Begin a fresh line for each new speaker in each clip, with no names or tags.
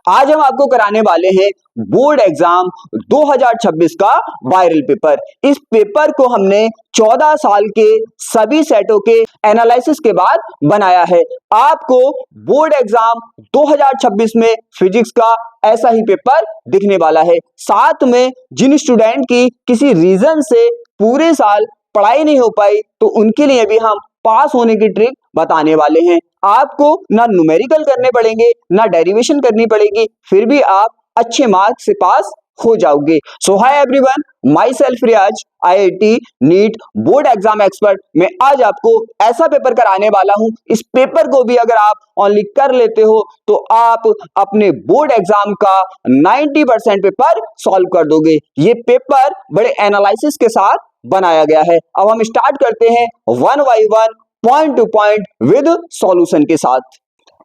आज हम आपको कराने वाले हैं बोर्ड एग्जाम 2026 का वायरल पेपर। इस पेपर को हमने 14 साल के सभी सेटों के एनालिसिस के बाद बनाया है। आपको बोर्ड एग्जाम 2026 में फिजिक्स का ऐसा ही पेपर दिखने वाला है। साथ में जिन स्टूडेंट की किसी रीजन से पूरे साल पढ़ाई नहीं हो पाई तो उनके लिए भी हम पास होने की ट्रिक बताने वाले हैं। आपको ना न्यूमेरिकल करने पड़ेंगे ना डेरिवेशन करनी पड़ेगी, फिर भी आप अच्छे मार्क्स से पास हो जाओगे। So hi everyone, myself Riyaz, IIT NEET board exam expert. मैं आज आपको ऐसा पेपर कराने वाला हूं, इस पेपर को भी अगर आप ओनली कर लेते हो तो आप अपने बोर्ड एग्जाम का 90% पेपर सॉल्व कर दोगे। ये पेपर बड़े एनालिसिस के साथ बनाया गया है। अब हम स्टार्ट करते हैं one by one, point two point with solution के साथ।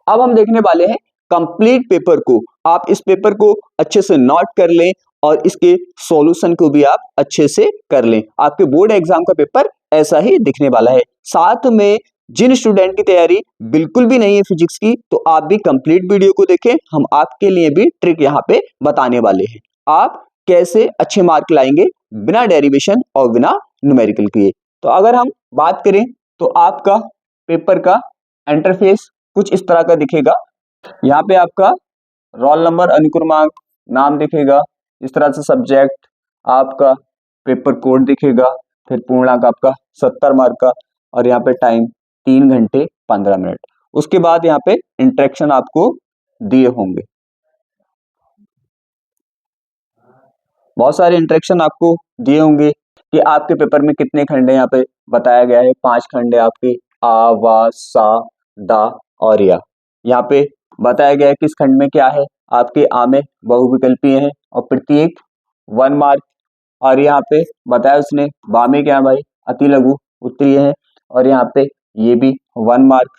अब हम देखने वाले हैं कंप्लीट पेपर को। आप इस पेपर को अच्छे से नोट कर लें और इसके सॉल्यूशन को भी आप अच्छे से कर लें। आपके बोर्ड एग्जाम का पेपर ऐसा ही दिखने वाला है। साथ में जिन स्टूडेंट की तैयारी बिल्कुल भी नहीं है फिजिक्स की, तो आप भी कंप्लीट वीडियो को देखें। हम आपके लिए भी ट्रिक यहाँ पे बताने वाले हैं, आप कैसे अच्छे मार्क लाएंगे बिना डेरिवेशन और बिना न्यूमेरिकल किए। तो अगर हम बात करें तो आपका पेपर का इंटरफेस कुछ इस तरह का दिखेगा। यहाँ पे आपका रोल नंबर, अनुक्रमांक, नाम दिखेगा। इस तरह से सब्जेक्ट, आपका पेपर कोड दिखेगा, फिर पूर्णांक आपका 70 मार्क का, और यहाँ पे टाइम 3 घंटे 15 मिनट। उसके बाद यहाँ पे इंटरेक्शन आपको दिए होंगे, बहुत सारे इंटरेक्शन आपको दिए होंगे कि आपके पेपर में कितने खंड है। यहाँ पे बताया गया है 5 खंड है आपके, आ, वा, सा, दा और या। यहाँ पे बताया गया है किस खंड में क्या है। आपके आ में बहुविकल्पीय है और प्रत्येक 1 मार्क। और यहाँ पे बताया उसने बा में क्या है भाई, अति लघु उत्तरीय है, और यहाँ पे ये भी 1 मार्क।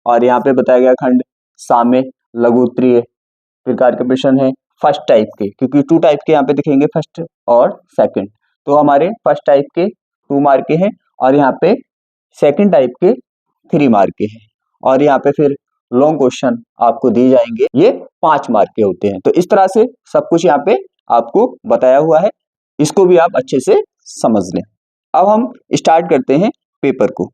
और यहाँ पे बताया गया खंड सा में लघु उत्तरीय प्रकार के प्रश्न है फर्स्ट टाइप के, क्योंकि 2 टाइप के यहाँ पे दिखेंगे, फर्स्ट और सेकंड। तो हमारे फर्स्ट टाइप के 2 मार्क के हैं और यहाँ पे सेकंड टाइप के 3 मार्क के हैं। और यहाँ पे फिर लॉन्ग क्वेश्चन आपको दिए जाएंगे, ये 5 मार्क के होते हैं। तो इस तरह से सब कुछ यहाँ पे आपको बताया हुआ है, इसको भी आप अच्छे से समझ लें। अब हम स्टार्ट करते हैं पेपर को।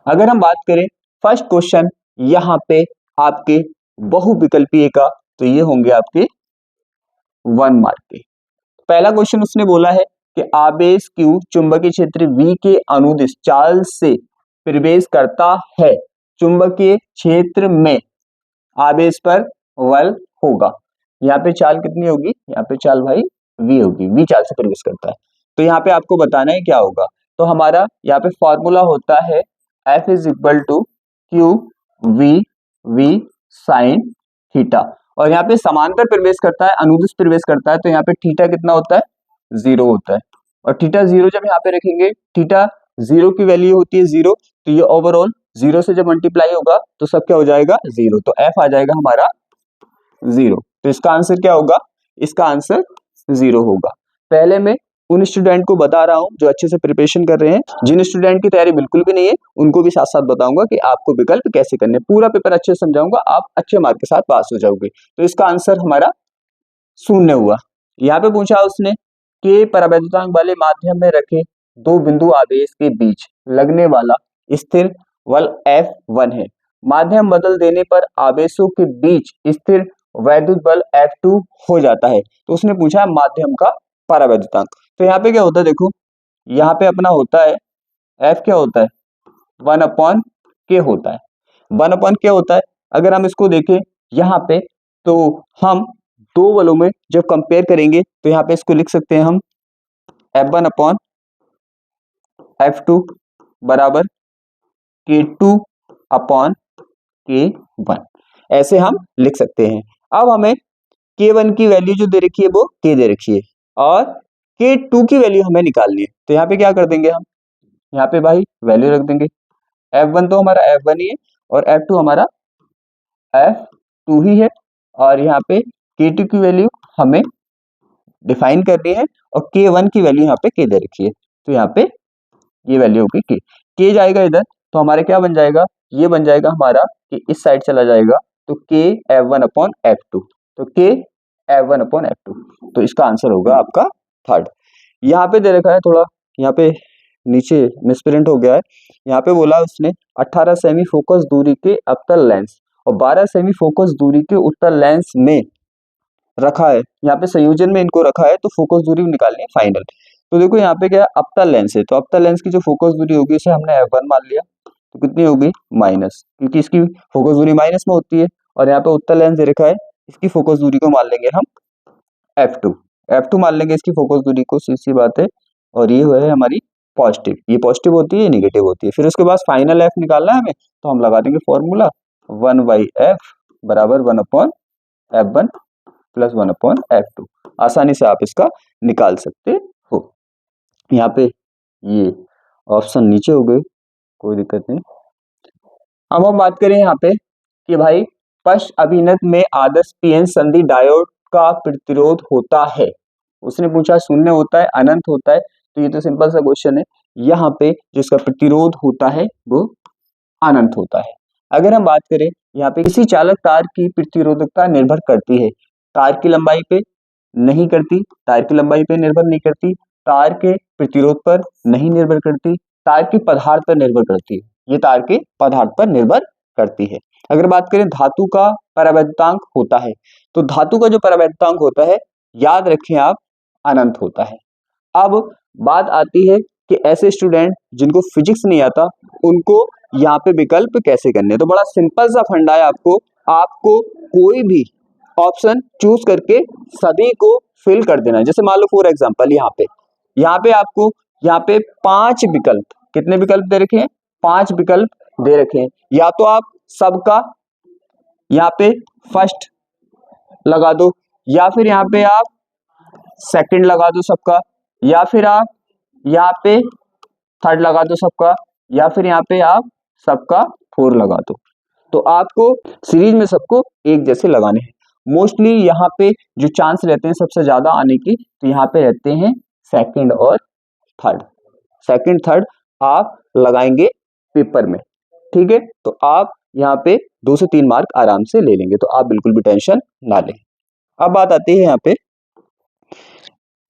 अगर हम बात करें फर्स्ट क्वेश्चन यहाँ पे आपके बहुविकल्पीय का, तो ये होंगे आपके 1 मार्क के। पहला क्वेश्चन उसने बोला है कि आवेश Q चुंबकीय क्षेत्र V के अनुदिश चाल से प्रवेश करता है, चुंबकीय क्षेत्र में आवेश पर बल होगा। यहाँ पे चाल कितनी होगी, यहाँ पे चाल भाई V होगी, V चाल से प्रवेश करता है। तो यहाँ पे आपको बताना है क्या होगा। तो हमारा यहाँ पे फॉर्मूला होता है F is equal to Q V sine theta. और यहाँ पे समांतर प्रवेश करता है, अनुदिश प्रवेश करता है, तो यहाँ पे थीटा कितना होता है, 0 होता है। और थीटा 0 जब यहाँ पे रखेंगे, थीटा 0 की वैल्यू होती है 0, तो ये ओवरऑल 0 से जब मल्टीप्लाई होगा तो सब क्या हो जाएगा, 0। तो F आ जाएगा हमारा 0। तो इसका आंसर क्या होगा, इसका आंसर 0 होगा। पहले मैं उन स्टूडेंट को बता रहा हूं जो अच्छे से प्रिपरेशन कर रहे हैं। जिन स्टूडेंट की तैयारी बिल्कुल भी नहीं है उनको भी साथ साथ बताऊंगा कि आपको विकल्प कैसे करने, पूरा पेपर अच्छे से समझाऊंगा, आप अच्छे मार्क के साथ पास हो जाओगे। तो इसका आंसर हमारा 0 हुआ। यहाँ पे पूछा उसने कि परावैद्युतांक वाले माध्यम में रखे 2 बिंदु आवेश के बीच लगने वाला स्थिर बल F1 है, माध्यम बदल देने पर आवेशों के बीच स्थिर वैद्युत बल F2 हो जाता है। तो उसने पूछा माध्यम का परावैद्युतांक। तो यहाँ पे क्या होता है, देखो यहाँ पे अपना होता है F क्या होता है, 1/K होता है, 1/K होता है। अगर हम इसको देखें यहाँ पे, तो हम 2 बलों में जब कंपेयर करेंगे तो यहाँ पे इसको लिख सकते हैं हम F1/F2 बराबर K2/K1, ऐसे हम लिख सकते हैं। अब हमें K1 की वैल्यू जो दे रखी है वो K दे रखी है और K2 की वैल्यू हमें निकालनी है। तो यहाँ पे क्या कर देंगे हम, यहाँ पे भाई वैल्यू रख देंगे। F1 तो हमारा F1 ही है और F2 हमारा F2 ही है, और यहाँ पे K2 की वैल्यू हमें डिफाइन करनी है और K1 की वैल्यू यहाँ पे K दे रखी है। तो यहाँ पे ये वैल्यू होगी K जाएगा इधर, तो हमारे क्या बन जाएगा, ये बन जाएगा हमारा कि इस साइड चला जाएगा तो के F1 अपॉन F2, तो के F1 अपॉन F2, तो इसका आंसर होगा आपका थर्ड। यहाँ पे दे रखा है थोड़ा, यहाँ पे नीचे मिसप्रिंट हो गया है, यहाँ पे बोला उसने 18 सेमी फोकस दूरी के अवतल लेंस और 12 सेमी फोकस दूरी के उत्तल लेंस में रखा है, यहाँ पे संयोजन में इनको रखा है, तो फोकस दूरी निकालनी है फाइनल। तो देखो यहाँ पे क्या अवतल लेंस है, तो अवतल लेंस की जो फोकस दूरी होगी इसे हमने F1 मान लिया, तो कितनी होगी माइनस, क्योंकि इसकी फोकस दूरी माइनस में होती है, और यहाँ पे उत्तल लेंस दे रखा है, इसकी फोकस दूरी को मान लेंगे हम F2 मान लेंगे इसकी फोकस दूरी को, सीधी बात है। और ये है हमारी पॉजिटिव, ये पॉजिटिव होती है, ये निगेटिव होती है। फिर उसके बाद फाइनल एफ निकालना है हमें, तो हम लगा देंगे फॉर्मूला 1/f बराबर 1/F1 प्लस 1/F2। आसानी से आप इसका निकाल सकते हो। यहाँ पे ये ऑप्शन नीचे हो गए, कोई दिक्कत नहीं। अब हम बात करें यहाँ पे कि भाई पश्च अभिनत में आदर्श पीएन संधि डायोड का प्रतिरोध होता है। उसने पूछा शून्य होता है, अनंत होता है, तो ये तो सिंपल सा क्वेश्चन है। यहाँ पे जो इसका प्रतिरोध होता है वो अनंत होता है। अगर हम बात करें यहाँ पे किसी चालक तार की प्रतिरोधकता निर्भर करती है, तार की लंबाई पे नहीं करती, तार की लंबाई पे निर्भर नहीं करती, तार के प्रतिरोध पर नहीं निर्भर करती, तार के पदार्थ पर निर्भर करती है, ये तार के पदार्थ पर निर्भर करती है। अगर बात करें धातु का परावैद्युतांक होता है, तो धातु का जो परावैद्युतांक होता है याद रखें आप अनंत होता है। अब बात आती है कि ऐसे स्टूडेंट जिनको फिजिक्स नहीं आता उनको यहाँ पे विकल्प कैसे करने, तो बड़ा सिंपल सा फंडा है, आपको कोई भी ऑप्शन चूज करके सभी को फिल कर देना है। जैसे मान लो फॉर एग्जांपल यहाँ पे आपको यहाँ पे 5 विकल्प, कितने विकल्प दे रखे हैं, 5 विकल्प दे रखे हैं। या तो आप सबका यहाँ पे फर्स्ट लगा दो, या फिर यहाँ पे आप सेकंड लगा दो सबका, या फिर आप यहाँ पे थर्ड लगा दो सबका, या फिर यहाँ पे आप सबका 4 लगा दो। तो आपको सीरीज में सबको एक जैसे लगाने हैं। मोस्टली यहाँ पे जो चांस रहते हैं सबसे ज्यादा आने की, तो यहाँ पे रहते हैं सेकंड और थर्ड। सेकंड थर्ड आप लगाएंगे पेपर में, ठीक है, तो आप यहाँ पे 2 से 3 मार्क आराम से ले लेंगे, तो आप बिल्कुल भी टेंशन ना लें। अब बात आती है यहाँ पे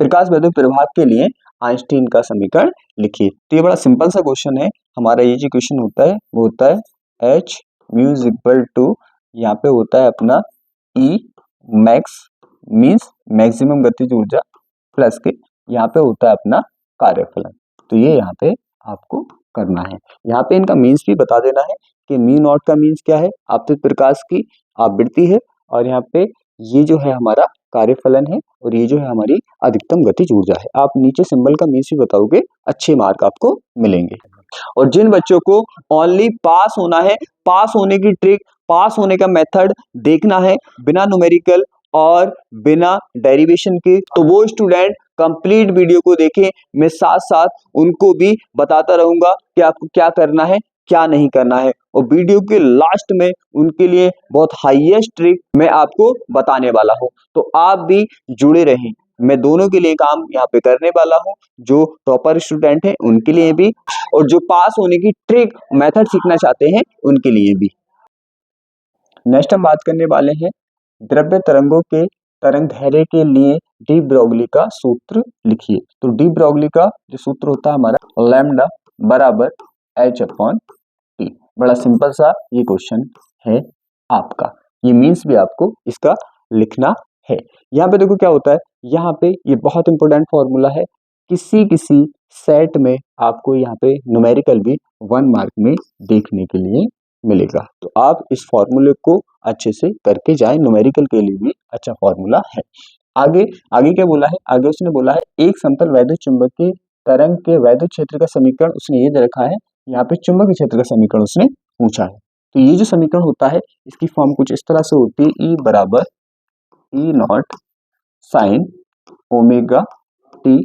प्रकाश वैद्युत प्रभाव के लिए आइंस्टीन का समीकरण लिखिए। तो ये बड़ा सिंपल सा क्वेश्चन है हमारा। ये जो क्वेश्चन होता है वो होता है H mu is equal to, यहाँ पे होता है अपना E मैक्स मीन्स मैक्सिमम गतिज ऊर्जा प्लस के यहाँ पे होता है अपना कार्यफलन। तो ये यहाँ पे आपको करना है। यहाँ पे इनका मीन्स भी बता देना है कि म्यू नॉट का मीन्स क्या है, आपतित प्रकाश की आवृत्ति है, और यहाँ पे ये जो है हमारा कार्यफलन है, और ये जो है हमारी अधिकतम गतिज ऊर्जा है। आप नीचे सिंबल का मीन्स भी बताओगे, अच्छे मार्क आपको मिलेंगे। और जिन बच्चों को ओनली पास होना है, पास होने की ट्रिक, पास होने का मेथड देखना है बिना न्यूमेरिकल और बिना डेरिवेशन के, तो वो स्टूडेंट कंप्लीट वीडियो को देखें। मैं साथ साथ उनको भी बताता रहूंगा कि आपको क्या करना है क्या नहीं करना है, और वीडियो के लास्ट में उनके लिए बहुत हाईएस्ट ट्रिक मैं आपको बताने वाला हूं। तो आप भी जुड़े रहें, मैं दोनों के लिए काम यहाँ पे करने वाला हूँ, जो टॉपर स्टूडेंट हैं उनके लिए भी, और जो पास होने की ट्रिक मेथड सीखना चाहते हैं उनके लिए भी। नेक्स्ट हम बात करने वाले हैं द्रव्य तरंगों के तरंग धैर्य के लिए डी ब्रोगली का सूत्र लिखिए। तो डी ब्रोगली का जो सूत्र होता है हमारा लैम्डा बराबर h/t। बड़ा सिंपल सा ये क्वेश्चन है आपका, ये मीन्स भी आपको इसका लिखना है। यहाँ पे देखो क्या होता है, यहाँ पे ये बहुत इंपॉर्टेंट फॉर्मूला है, किसी सेट में आपको यहाँ पे न्यूमेरिकल भी 1 मार्क में देखने के लिए मिलेगा। तो आप इस फॉर्मूले को अच्छे से करके जाएं, न्यूमेरिकल के लिए भी अच्छा फॉर्मूला है। आगे क्या बोला है, आगे उसने बोला है एक समतल वैद्युत चुंबकीय तरंग के वैद्युत क्षेत्र का समीकरण उसने ये दे रखा है, यहाँ पे चुंबकीय क्षेत्र का समीकरण उसने पूछा है। तो ये जो समीकरण होता है इसकी फॉर्म कुछ इस तरह से होती है, E बराबर E0 sine omega T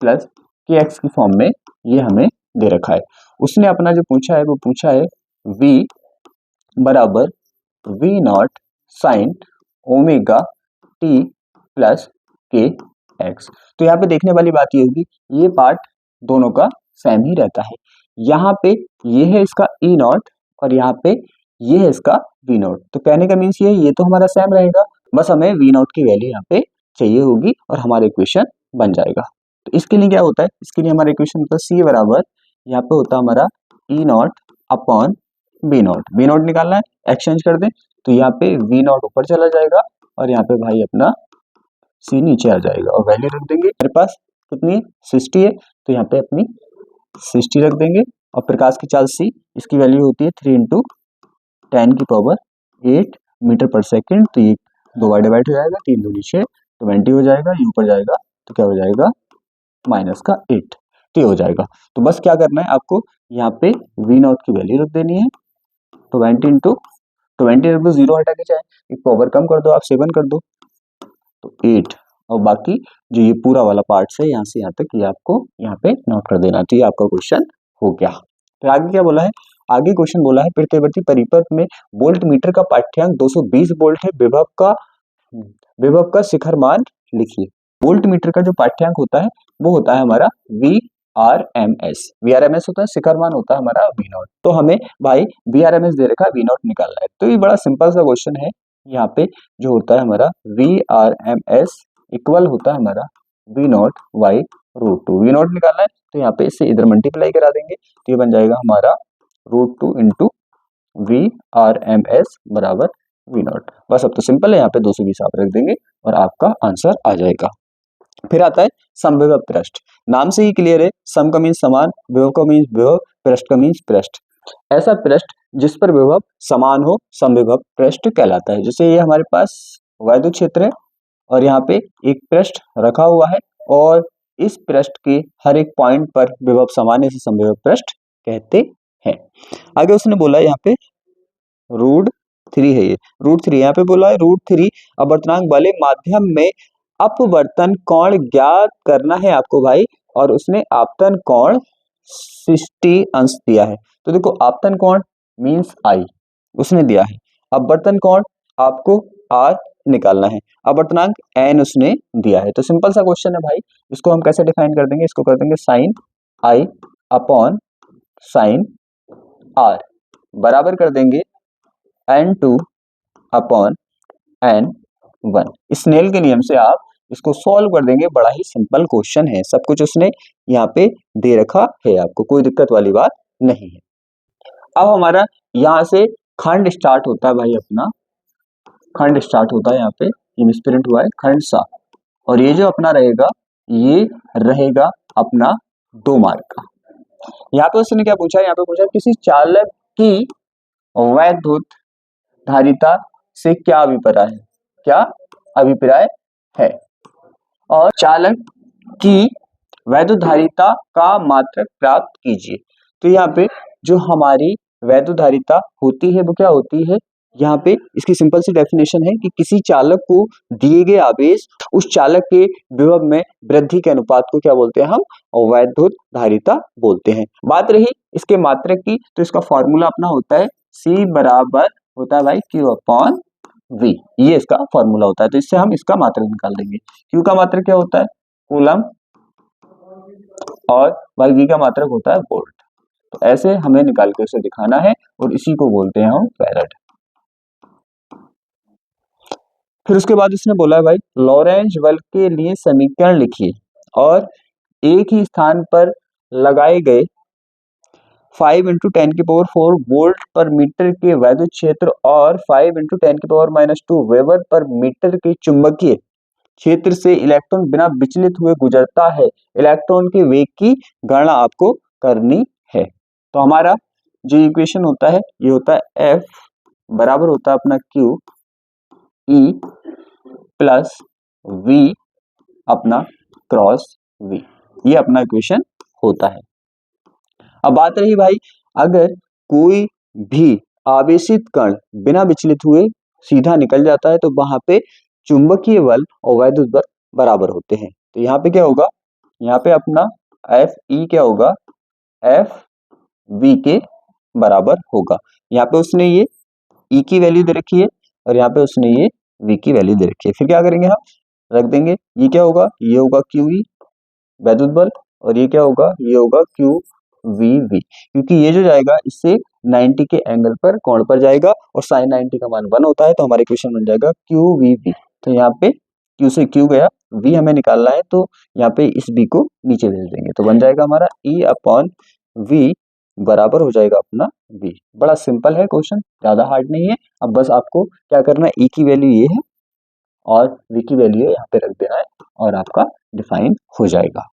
plus के एक्स की फॉर्म में ये हमें दे रखा है। उसने अपना जो पूछा है वो पूछा है V बराबर V0 sine omega T plus के एक्स। तो यहाँ पे देखने वाली बात ये होगी, ये पार्ट दोनों का सेम ही रहता है। यहाँ पे ये है इसका E0 और यहाँ पे ये है इसका वी नॉट। तो कहने का मीन्स ये तो हमारा सेम रहेगा, बस हमें वी नॉट की वैल्यू यहाँ पे चाहिए होगी और हमारा इक्वेशन बन जाएगा। तो इसके लिए क्या होता है, इसके लिए हमारा इक्वेशन होता है सी बराबर, यहाँ पे होता है हमारा E not upon B not. B not निकालना है, एक्सचेंज कर दें तो यहाँ पे वी नॉट ऊपर चला जाएगा और यहाँ पे भाई अपना सी नीचे आ जाएगा और वैल्यू रख देंगे। मेरे पास कितनी है 60 है, तो यहाँ पे अपनी 60 रख देंगे और प्रकाश की चाल सी, इसकी वैल्यू होती है 3 इंटू 10 की पावर 8 मीटर पर सेकेंड। तो ये 2 बार डिवाइड हो जाएगा, 3 दूनी 6 20 हो जाएगा, ये ऊपर जाएगा तो क्या हो जाएगा माइनस का 8, तो ये हो जाएगा। तो बस क्या करना है आपको, यहाँ पे वी नॉट की वैल्यू रख देनी है 20 इंटू 20 रख दो, 0 हटा के जाए, एक पावर कम कर दो आप 7 कर दो तो 8, और बाकी जो ये पूरा वाला पार्ट है यहाँ से यहाँ तक ये आपको यहाँ पे नोट कर देना। तो ये आपका क्वेश्चन हो गया। फिर आगे क्या बोला है, आगे क्वेश्चन बोला है प्रत्यवर्ती परिपथ में वोल्ट मीटर का पाठ्यांक 220 वोल्ट है, विभव का शिखर मान लिखिए। वोल्ट मीटर का जो पाठ्यांक होता है वो होता है हमारा VRMS। VRMS होता है शिखर मान, होता है हमारा V नॉट। तो हमें भाई VRMS दे रखा है, V नॉट निकालना है। तो ये बड़ा सिंपल सा क्वेश्चन है। यहाँ पे जो होता है हमारा VRMS इक्वल होता है हमारा V not by √2। V not निकालना है तो यहाँ पे इससे इधर मल्टीप्लाई करा देंगे तो ये बन जाएगा हमारा √2 इंटू VRMS बराबर V नॉट। बस अब तो सिंपल है, यहाँ पे 220 आप रख देंगे और आपका आंसर आ जाएगा। फिर आता है समविभव पृष्ठ। नाम से ही क्लियर है, सम का मीन्स समान, विभव का मीन्स विभव, पृष्ठ का मीन्स पृष्ठ। ऐसा पृष्ठ जिस पर विभव समान हो समविभव पृष्ठ कहलाता है। जैसे ये हमारे पास वैद्युत क्षेत्र है और यहाँ पे एक पृष्ठ रखा हुआ है और इस पृष्ठ के हर एक पॉइंट पर विभव समान है, इसे समविभव पृष्ठ कहते हैं। आगे उसने बोला यहाँ पे √3 है, ये √3 यहाँ पे बोला है √3 अपवर्तनांक वाले माध्यम में अपवर्तन कोण ज्ञात करना है आपको भाई, और उसने आपतन कोण 60 अंश दिया है। तो देखो आपतन कोण मींस आई उसने दिया है, अपवर्तन कोण आपको आर निकालना है, अपवर्तनांक एन उसने दिया है। तो सिंपल सा क्वेश्चन है भाई, इसको हम कैसे डिफाइन कर देंगे, इसको कर देंगे sine i upon sine r बराबर कर देंगे n2 अपॉन n1। स्नेल के नियम से आप इसको सॉल्व कर देंगे, बड़ा ही सिंपल क्वेश्चन है, सब कुछ उसने यहाँ पे दे रखा है, आपको कोई दिक्कत वाली बात नहीं है। अब हमारा यहाँ से खंड स्टार्ट होता है भाई, अपना खंड स्टार्ट होता है, यहाँ पे ये मिसप्रिंट हुआ है खंड सा, और ये जो अपना रहेगा ये रहेगा अपना 2 मार्क का। यहाँ पे उसने क्या पूछा, यहाँ पे पूछा किसी चालक की वैद्युत धारिता से क्या अभिप्राय है, क्या अभिप्राय है, और चालक की वैद्युत धारिता का मात्रक प्राप्त कीजिए। तो यहाँ पे जो हमारी वैद्युत धारिता होती है वो क्या होती है, यहाँ पे इसकी सिंपल सी डेफिनेशन है कि किसी चालक को दिए गए आवेश उस चालक के विभव में वृद्धि के अनुपात को क्या बोलते हैं हम, वैद्युत धारिता बोलते हैं। बात रही इसके मात्रक की, तो इसका फॉर्मूला अपना होता है C बराबर होता है भाई Q अपॉन V, ये इसका फॉर्मूला होता है। तो इससे हम इसका मात्रक निकाल देंगे। Q का मात्रक क्या होता है कूलम और भाई V का मात्रक होता है वोल्ट। तो ऐसे हमें निकाल के उसे दिखाना है और इसी को बोलते हैं हम फैराड। फिर उसके बाद उसने बोला है भाई लॉरेंज बल के लिए समीकरण लिखिए और एक ही स्थान पर लगाए गए 5 × 10⁴ वोल्ट पर मीटर के वैद्युत क्षेत्र और 5 × 10⁻² वेबर पर मीटर के चुंबकीय क्षेत्र से इलेक्ट्रॉन बिना विचलित हुए गुजरता है, इलेक्ट्रॉन के वेग की गणना आपको करनी है। तो हमारा जो इक्वेशन होता है ये होता है F बराबर होता है अपना Q E प्लस V अपना क्रॉस V, ये अपना इक्वेशन होता है। अब बात रही भाई अगर कोई भी आवेशित कण बिना विचलित हुए सीधा निकल जाता है तो वहां पे चुंबकीय बल और वैद्युत बल बराबर होते हैं। तो यहाँ पे क्या होगा, यहाँ पे अपना FE क्या होगा, FV के बराबर होगा। यहाँ पे उसने ये E की वैल्यू दे रखी है और यहाँ पे उसने ये V की वैल्यू दे रखी है। फिर क्या करेंगे हम, रख देंगे, ये क्या होगा, ये होगा QE वैद्युत बल और ये क्या होगा, ये होगा QVV, क्योंकि ये जो जाएगा इससे 90 के एंगल पर कोण पर जाएगा और साइन 90 का मान 1 होता है, तो हमारा इक्वेशन बन जाएगा QVP। तो यहाँ पे Q से Q गया, V हमें निकालना है, तो यहाँ पे इस B को नीचे भेज देंगे, तो बन जाएगा हमारा E/V बराबर हो जाएगा अपना V। बड़ा सिंपल है क्वेश्चन, ज्यादा हार्ड नहीं है। अब बस आपको क्या करना है, E की वैल्यू ये है और V की वैल्यू यहाँ पे रख देना है और आपका डिफाइन हो जाएगा।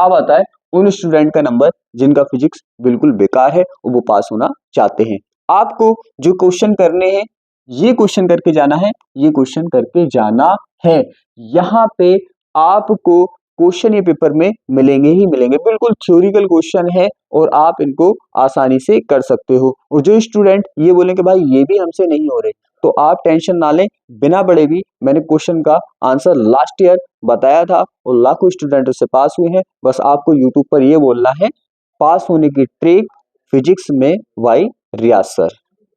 अब आता है उन स्टूडेंट का नंबर जिनका फिजिक्स बिल्कुल बेकार है और वो पास होना चाहते हैं। आपको जो क्वेश्चन करने हैं ये क्वेश्चन करके जाना है, ये क्वेश्चन करके जाना है। यहाँ पे आपको क्वेश्चन ये पेपर में मिलेंगे ही मिलेंगे, बिल्कुल थ्योरिकल क्वेश्चन है और आप इनको आसानी से कर सकते हो। और जो स्टूडेंट ये बोलें कि भाई ये भी हमसे नहीं हो रहे, तो आप टेंशन ना लें, बिना बड़े भी मैंने क्वेश्चन का आंसर लास्ट ईयर बताया था और लाखों स्टूडेंट उससे पास हुए हैं। बस आपको यूट्यूब पर ये बोलना है पास होने की ट्रिक फिजिक्स में वाई रियाज सर,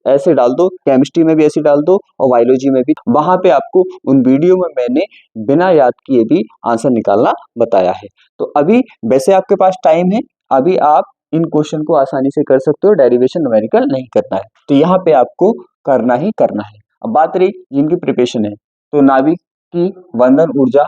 ऐसे डाल दो, केमिस्ट्री में भी ऐसे डाल दो और बायोलॉजी में भी। वहां पे आपको उन वीडियो में मैंने बिना याद किए भी आंसर निकालना बताया है। तो अभी वैसे आपके पास टाइम है, अभी आप इन क्वेश्चन को आसानी से कर सकते हो, डेरिवेशन न्यूमेरिकल नहीं करना है, तो यहाँ पे आपको करना ही करना है। अब बात रही जिनकी प्रिपरेशन है, तो नाभिक की वंदन ऊर्जा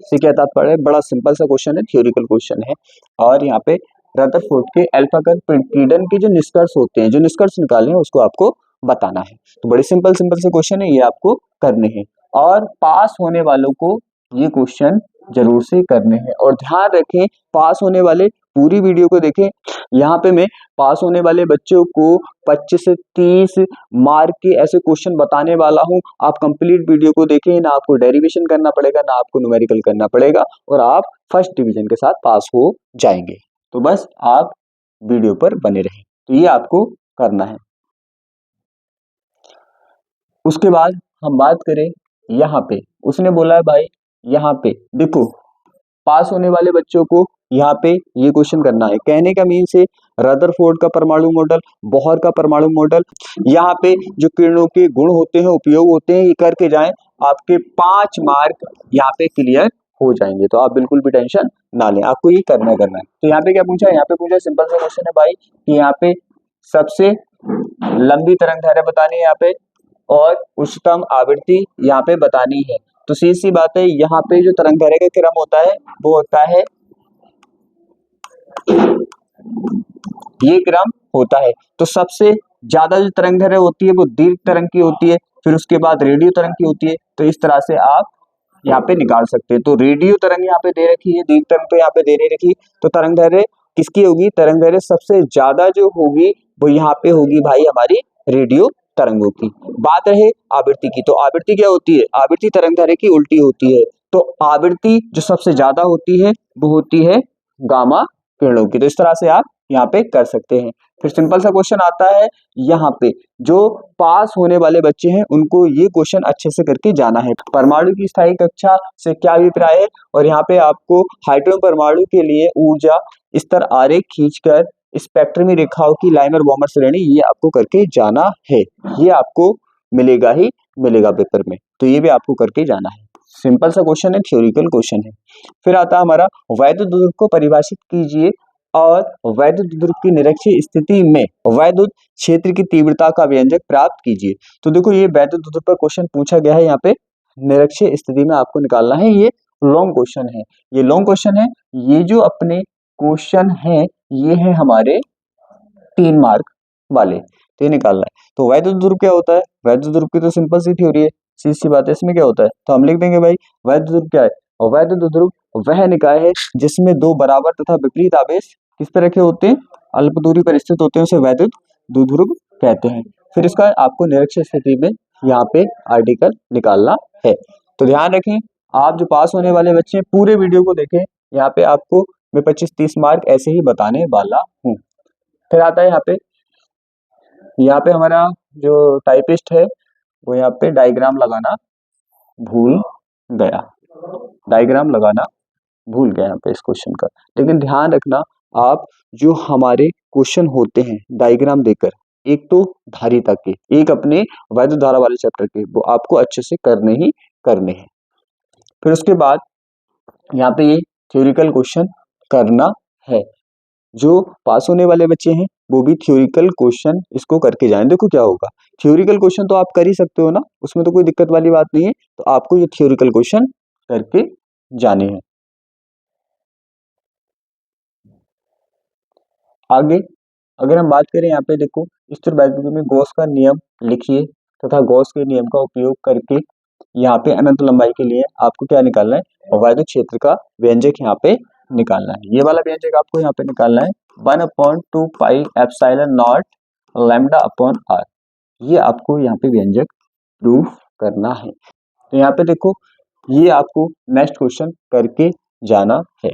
से क्या तात्पर्य है, बड़ा सिंपल सा क्वेश्चन है, थियोरिकल क्वेश्चन है। और यहाँ पे रदरफोर्ड के अल्फा कर्व प्रीडन के जो निष्कर्ष होते हैं, जो निष्कर्ष निकाले हैं उसको आपको बताना है। तो बड़े सिंपल से क्वेश्चन है, ये आपको करने हैं और पास होने वालों को ये क्वेश्चन जरूर से करने हैं। और ध्यान रखें, पास होने वाले पूरी वीडियो को देखें। यहाँ पे मैं पास होने वाले बच्चों को 25 से 30 मार्क के ऐसे क्वेश्चन बताने वाला हूँ। आप कंप्लीट वीडियो को देखें, ना आपको डेरिवेशन करना पड़ेगा, ना आपको न्यूमेरिकल करना पड़ेगा और आप फर्स्ट डिवीजन के साथ पास हो जाएंगे। तो बस आप वीडियो पर बने रहें, तो ये आपको करना है। उसके बाद हम बात करें यहाँ पे, उसने बोला है भाई यहाँ पे देखो पास होने वाले बच्चों को यहाँ पे ये क्वेश्चन करना है। कहने का मीन से रदरफोर्ड का परमाणु मॉडल, बोहर का परमाणु मॉडल, यहाँ पे जो किरणों के गुण होते हैं, उपयोग होते हैं, ये करके जाएं, आपके 5 मार्क यहाँ पे क्लियर हो जाएंगे। तो आप बिल्कुल भी टेंशन ना लें, आपको ये करना है। तो यहाँ पे क्या पूछा, यहाँ पे पूछा सिंपल सा क्वेश्चन है भाई कि यहाँ पे सबसे लंबी तरंग दैर्घ्य बतानी है यहाँ पे और उच्चतम आवृत्ति यहाँ पे बतानी है। तो सीधी बात है, यहाँ पे जो तरंग दैर्घ्य का क्रम होता है वो होता है, ये क्रम होता है। तो सबसे ज्यादा जो तरंग दैर्घ्य होती है वो दीर्घ तरंग की होती है, फिर उसके बाद रेडियो तरंग की होती है। तो इस तरह से आप यहाँ पे निकाल सकते हैं। तो रेडियो तरंग यहाँ पे दे रखी है, दीर्घ तरंग तो यहाँ पे दे नहीं रखी, तो तरंग दैर्घ्य किसकी होगी, तरंग दैर्घ्य सबसे ज्यादा जो होगी वो यहाँ पे होगी भाई हमारी रेडियो तरंगों की। बात रहे आवृत्ति की, तो आवृत्ति क्या होती है, आवृत्ति तरंग दैर्घ्य की उल्टी होती है। तो आवृत्ति जो सबसे ज्यादा होती है वो होती है गामा किरणों की। तो इस तरह से आप यहाँ पे कर सकते हैं। फिर सिंपल सा क्वेश्चन आता है यहाँ पे, जो पास होने वाले बच्चे हैं उनको ये क्वेश्चन अच्छे से करके जाना है। परमाणु की स्थायी कक्षा से क्या अभिप्राय है, और यहाँ पे आपको हाइड्रोजन परमाणु के लिए ऊर्जा स्तर आरेख खींचकर स्पेक्ट्रमी रेखाओं की लाइमर बॉमर श्रेणी, ये आपको करके जाना है। ये आपको मिलेगा ही मिलेगा पेपर में, तो ये भी आपको करके जाना है। सिंपल सा क्वेश्चन है, थ्योरिकल क्वेश्चन है। फिर आता है हमारा वैद्युत ध्रुव को परिभाषित कीजिए और वैद्युत ध्रुव की निरक्षीय स्थिति में वैद्युत क्षेत्र की तीव्रता का व्यंजक प्राप्त कीजिए। तो देखो ये वैद्युत ध्रुव पर क्वेश्चन पूछा गया है, यहाँ पे निरक्षीय स्थिति में आपको निकालना है। ये लॉन्ग क्वेश्चन है, ये लॉन्ग क्वेश्चन है। ये जो अपने क्वेश्चन है ये है हमारे 3 मार्क वाले, तो ये निकालना है। तो वैद्युत ध्रुव क्या होता है, वैद्युत ध्रुव की तो सिंपल सी थ्योरी है, सीधी सी बात है। इसमें क्या होता है, तो हम लिख देंगे भाई वैद्युत ध्रुव क्या है, और वैद्युत ध्रुव वह निकाय है जिसमें 2 बराबर तथा विपरीत आवेश किस पे रखे होते हैं, अल्प दूरी पर स्थित होते हैं, उसे वैद्युत द्विध्रुव कहते हैं। फिर इसका आपको निरक्षीय स्थिति में यहाँ पे आर्टिकल निकालना है। तो ध्यान रखें, आप जो पास होने वाले बच्चे हैं पूरे वीडियो को देखें, यहाँ पे आपको मैं 25-30 मार्क ऐसे ही बताने वाला हूँ। फिर आता है यहाँ पे हमारा जो टाइपिस्ट है वो यहाँ पे डायग्राम लगाना भूल गया, डायग्राम लगाना भूल गया यहाँ पे इस क्वेश्चन का। लेकिन ध्यान रखना, आप जो हमारे क्वेश्चन होते हैं डायग्राम देकर, एक तो धारिता के, एक अपने वैद्युत धारा वाले चैप्टर के, वो आपको अच्छे से करने ही करने हैं। फिर उसके बाद यहाँ पे ये थ्योरिकल क्वेश्चन करना है। जो पास होने वाले बच्चे हैं वो भी थ्योरिकल क्वेश्चन इसको करके जाएं। देखो क्या होगा, थ्योरिकल क्वेश्चन तो आप कर ही सकते हो ना, उसमें तो कोई दिक्कत वाली बात नहीं है। तो आपको ये थ्योरिकल क्वेश्चन करके जाने हैं। आगे अगर हम बात करें, यहाँ पे देखो स्थिरवैद्युत में गॉस का नियम लिखिए तथा गॉस के नियम का उपयोग करके यहाँ पे अनंत लंबाई के लिए आपको क्या निकालना है, वैद्युत क्षेत्र का व्यंजक यहाँ पे निकालना है। ये वाला व्यंजक आपको यहाँ पे निकालना है 1/2 pi epsilon naught lambda upon r. ये आपको यहाँ पे व्यंजक प्रूफ करना है। तो यहाँ पे देखो ये आपको नेक्स्ट क्वेश्चन करके जाना है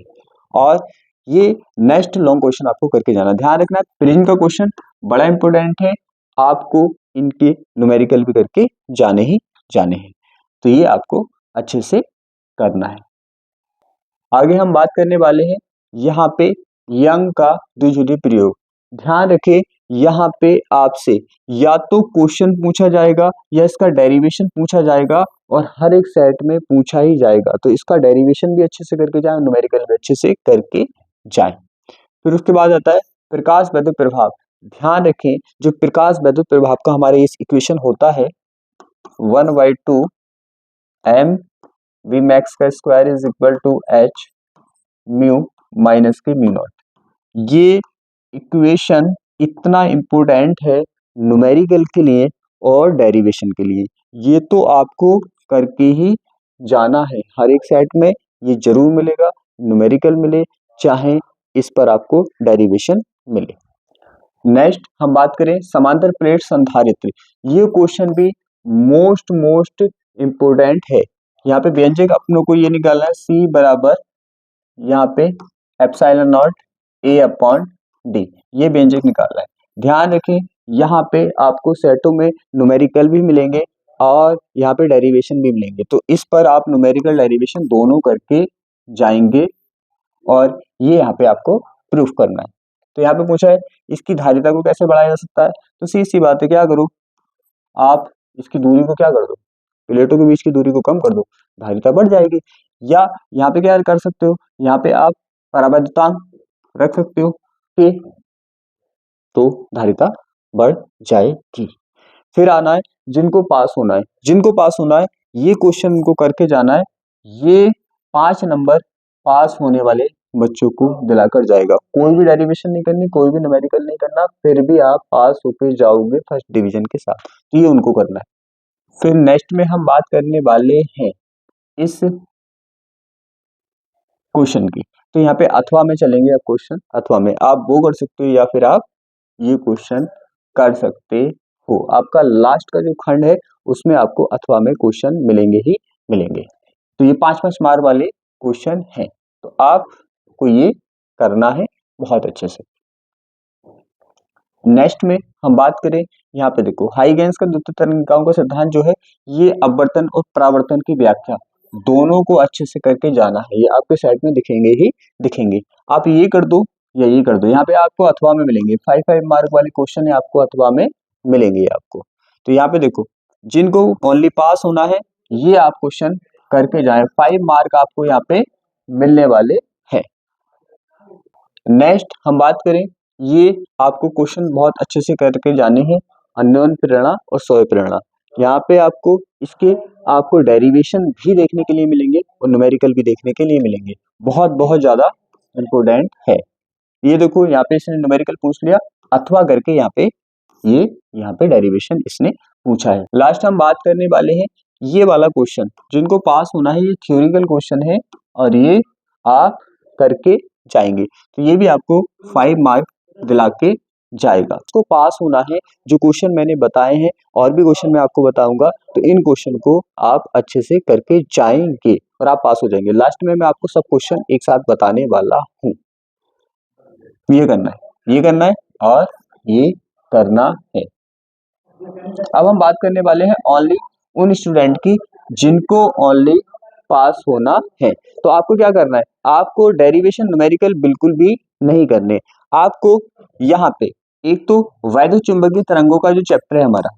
और ये नेक्स्ट लॉन्ग क्वेश्चन आपको करके जाना। ध्यान रखना प्रिज्म का क्वेश्चन बड़ा इंपॉर्टेंट है, आपको इनके न्यूमेरिकल भी करके जाने ही जाने हैं। तो ये आपको अच्छे से करना है। आगे हम बात करने वाले हैं यहाँ पे यंग का द्विघाती प्रयोग। ध्यान रखें यहाँ पे आपसे या तो क्वेश्चन पूछा जाएगा या इसका डेरिवेशन पूछा जाएगा और हर एक सेट में पूछा ही जाएगा। तो इसका डेरिवेशन भी अच्छे से करके जाए, न्यूमेरिकल भी अच्छे से करके जाए। फिर उसके बाद आता है प्रकाश वैद्युत प्रभाव। ध्यान रखें जो प्रकाश वैद्युत प्रभाव का हमारे इस इक्वेशन होता है 1/2 m v max का square is equal to h mu minus k mu naught. ये इक्वेशन इतना इम्पोर्टेंट है न्यूमेरिकल के लिए और डेरिवेशन के लिए। ये तो आपको करके ही जाना है, हर एक सेट में ये जरूर मिलेगा, न्यूमेरिकल मिले चाहे इस पर आपको डेरिवेशन मिले। नेक्स्ट हम बात करें समांतर प्लेट संधारित्र। ये क्वेश्चन भी मोस्ट इम्पोर्टेंट है। यहाँ पे व्यंजक अपनों को ये निकालना है C बराबर यहाँ पे epsilon not A upon D, ये व्यंजक निकालना है। ध्यान रखें यहाँ पे आपको सेटों में न्यूमेरिकल भी मिलेंगे और यहाँ पे डेरिवेशन भी मिलेंगे। तो इस पर आप न्यूमेरिकल डेरिवेशन दोनों करके जाएंगे और ये यहाँ पे आपको प्रूफ करना है। तो यहाँ पे पूछा है इसकी धारिता को कैसे बढ़ाया जा सकता है। तो सी बात है, क्या करो आप इसकी दूरी को क्या कर दो, प्लेटों के बीच की दूरी को कम कर दो, धारिता बढ़ जाएगी। या यहाँ पे क्या कर सकते हो, यहाँ पे आप परावैद्युतांक रख सकते हो कि तो धारिता बढ़ जाएगी। फिर आना है जिनको पास होना है, जिनको पास होना है ये क्वेश्चन को करके जाना है। ये 5 नंबर पास होने वाले बच्चों को दिलाकर जाएगा। कोई भी डेरिवेशन नहीं करनी, कोई भी न्यूमेरिकल नहीं करना, फिर भी आप पास होकर जाओगे फर्स्ट डिवीजन के साथ। तो ये उनको करना है। फिर नेक्स्ट में हम बात करने वाले हैं इस क्वेश्चन की। तो यहाँ पे अथवा में चलेंगे, अब क्वेश्चन अथवा में आप वो कर सकते हो या फिर आप ये क्वेश्चन कर सकते हो। आपका लास्ट का जो खंड है उसमें आपको अथवा में क्वेश्चन मिलेंगे ही मिलेंगे। तो ये 5-5 मार्क वाले क्वेश्चन हैं, तो आपको ये करना है बहुत अच्छे से। नेक्स्ट में हम बात करें, यहाँ पे देखो हाइगेंस का द्वितीय तरंगिकाओं का सिद्धांत जो है, ये अपवर्तन और परावर्तन की व्याख्या दोनों को अच्छे से करके जाना है। ये आपके साइड में दिखेंगे ही दिखेंगे। आप ये कर दो या ये कर दो, यहाँ पे आपको अथवा में मिलेंगे 5-5 मार्क वाले क्वेश्चन है, आपको अथवा में मिलेंगे आपको। तो यहाँ पे देखो जिनको ओनली पास होना है ये आप क्वेश्चन करके जाए, 5 मार्क आपको यहाँ पे मिलने वाले हैं। नेक्स्ट हम बात करें, ये आपको क्वेश्चन बहुत अच्छे से करके जाने हैं, अन्योन्य प्रेरणा और स्वयं प्रेरणा। यहाँ पे आपको इसके आपको डेरिवेशन भी देखने के लिए मिलेंगे और न्यूमेरिकल भी देखने के लिए मिलेंगे। बहुत ज्यादा इम्पोर्टेंट है। ये देखो यहाँ पे इसने न्यूमेरिकल पूछ लिया, अथवा करके यहाँ पे डेरिवेशन इसने पूछा है। लास्ट हम बात करने वाले हैं ये वाला क्वेश्चन, जिनको पास होना है ये थ्योरिकल क्वेश्चन है और ये आप करके जाएंगे। तो ये भी आपको 5 मार्क दिला के जाएगा। तो पास होना है, जो क्वेश्चन मैंने बताए हैं और भी क्वेश्चन मैं आपको बताऊंगा, तो इन क्वेश्चन को आप अच्छे से करके जाएंगे और आप पास हो जाएंगे। लास्ट में मैं आपको सब क्वेश्चन एक साथ बताने वाला हूँ। ये करना है और ये करना है। अब हम बात करने वाले हैं ओनली उन स्टूडेंट की जिनको ओनली पास होना है। तो आपको क्या करना है, आपको डेरिवेशन न्यूमेरिकल बिल्कुल भी नहीं करने। आपको यहाँ पे एक तो वैद्युत चुंबकीय तरंगों का जो चैप्टर है हमारा,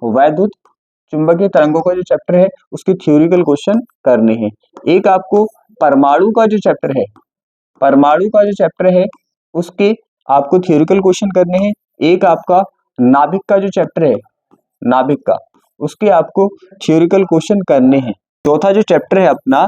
वैद्युत चुंबकीय तरंगों का जो चैप्टर है उसके थ्योरिकल क्वेश्चन करने हैं। एक आपको परमाणु का जो चैप्टर है, परमाणु का जो चैप्टर है उसके आपको थ्योरिकल क्वेश्चन करने हैं। एक आपका नाभिक का जो चैप्टर है, नाभिक का, उसके आपको थ्योरिकल क्वेश्चन करने हैं। चौथा जो चैप्टर है अपना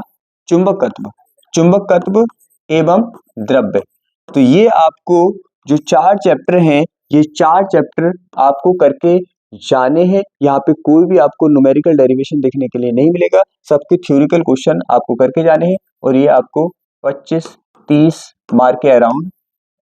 चुंबकत्व, चुंबकत्व एवं द्रव्य। तो ये आपको जो 4 चैप्टर हैं, ये 4 चैप्टर आपको करके जाने हैं। यहाँ पे कोई भी आपको न्यूमेरिकल डेरिवेशन देखने के लिए नहीं मिलेगा, सबके थ्योरिकल क्वेश्चन आपको करके जाने हैं और ये आपको 25-30 मार्क के अराउंड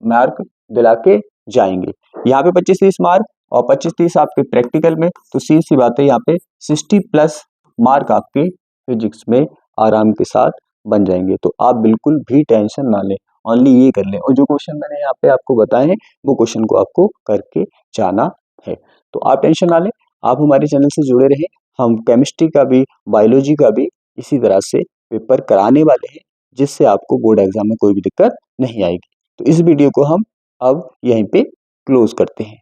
मार्क दिला के जाएंगे। यहाँ पे 25-30 मार्क और 25-30 आपके प्रैक्टिकल में, तो सी बात है यहाँ पे 60+ मार्क आपके फिजिक्स में आराम के साथ बन जाएंगे। तो आप बिल्कुल भी टेंशन ना लें, ओनली ये कर लें और जो क्वेश्चन मैंने यहाँ पे आपको बताए हैं वो क्वेश्चन को आपको करके जाना है। तो आप टेंशन ना लें, आप हमारे चैनल से जुड़े रहें। हम केमिस्ट्री का भी, बायोलॉजी का भी इसी तरह से पेपर कराने वाले हैं, जिससे आपको बोर्ड एग्जाम में कोई भी दिक्कत नहीं आएगी। तो इस वीडियो को हम अब यहीं पे क्लोज करते हैं।